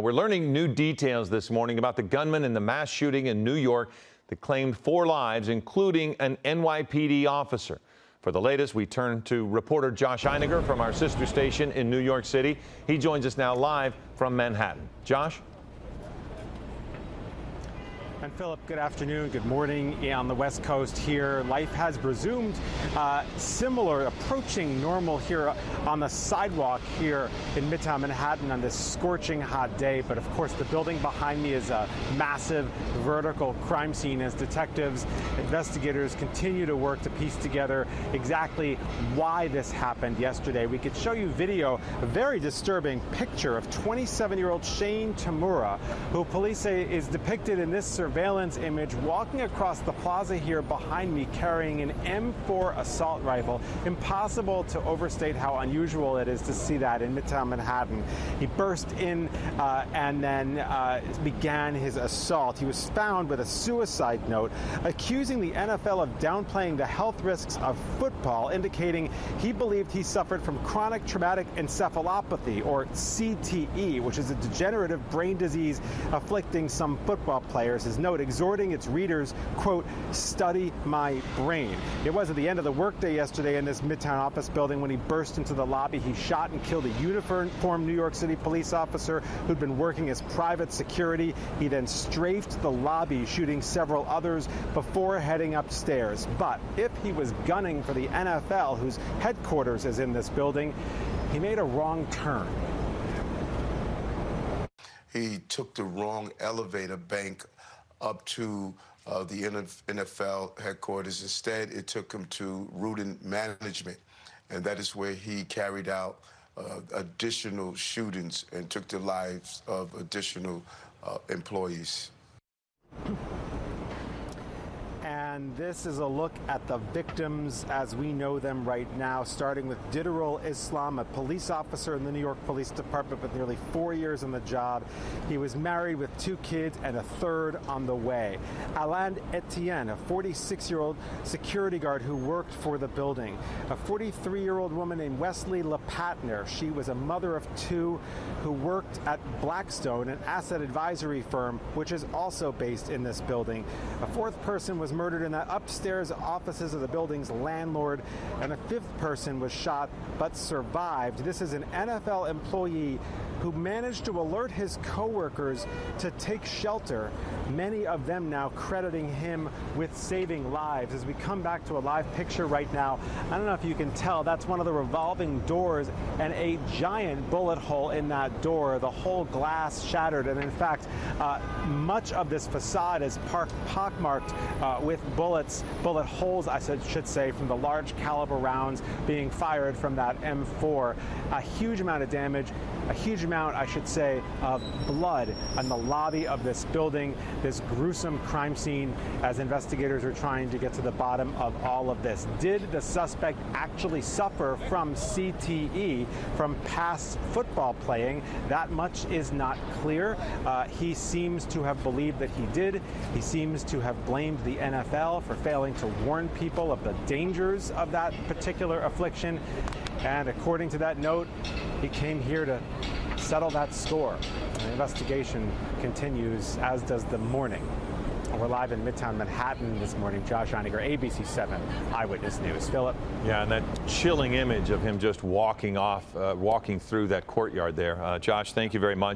We're learning new details this morning about the gunman in the mass shooting in New York that claimed 4 lives, including an NYPD officer. For the latest, we turn to reporter Josh Einiger from our sister station in New York City. He joins us now live from Manhattan. Josh? And Philip, good afternoon, good morning. On the West Coast here, life has resumed similar, approaching normal here on the sidewalk here in Midtown Manhattan on this scorching hot day. But of course, the building behind me is a massive vertical crime scene as detectives, investigators continue to work to piece together exactly why this happened yesterday. We could show you video, a very disturbing picture of 27-year-old Shane Tamura, who police say is depicted in this surveillance image walking across the plaza here behind me carrying an M4 assault rifle. Impossible to overstate how unusual it is to see that in Midtown Manhattan. He burst in and then began his assault. He was found with a suicide note accusing the NFL of downplaying the health risks of football, indicating he believed he suffered from chronic traumatic encephalopathy, or CTE, which is a degenerative brain disease afflicting some football players. His note exhorting its readers, quote, "study my brain." It was at the end of the workday yesterday in this Midtown office building when he burst into the lobby. He shot and killed a uniformed New York City police officer who'd been working as private security. He then strafed the lobby, shooting several others before heading upstairs. But if he was gunning for the NFL, whose headquarters is in this building, he made a wrong turn. He took the wrong elevator bank up to the NFL headquarters. Instead, it took him to Rudin Management, and that is where he carried out additional shootings and took the lives of additional employees. And this is a look at the victims as we know them right now, starting with Diderol Islam, a police officer in the New York Police Department with nearly 4 years on the job. He was married with 2 kids and a third on the way. Alain Etienne, a 46-year-old security guard who worked for the building. A 43-year-old woman named Wesley LePatner. She was a mother of 2 who worked at Blackstone, an asset advisory firm, which is also based in this building. A 4th person was murdered in the upstairs offices of the building's landlord, and a 5th person was shot but survived. This is an NFL employee who managed to alert his coworkers to take shelter, many of them now crediting him with saving lives. As we come back to a live picture right now, I don't know if you can tell, that's one of the revolving doors and a giant bullet hole in that door, the whole glass shattered, and in fact, much of this facade is pockmarked with bullet holes, I should say, from the large caliber rounds being fired from that M4. A huge amount of damage, a huge amount, I should say, of blood on the lobby of this building, this gruesome crime scene, as investigators are trying to get to the bottom of all of this. Did the suspect actually suffer from CTE from past football playing? That much is not clear. He seems to have believed that he did. He seems to have blamed the NFL for failing to warn people of the dangers of that particular affliction. And according to that note, he came here to settle that score. The investigation continues, as does the mourning. We're live in Midtown Manhattan this morning. Josh Einiger, ABC 7 Eyewitness News. Philip? Yeah, and that chilling image of him just walking through that courtyard there. Josh, thank you very much.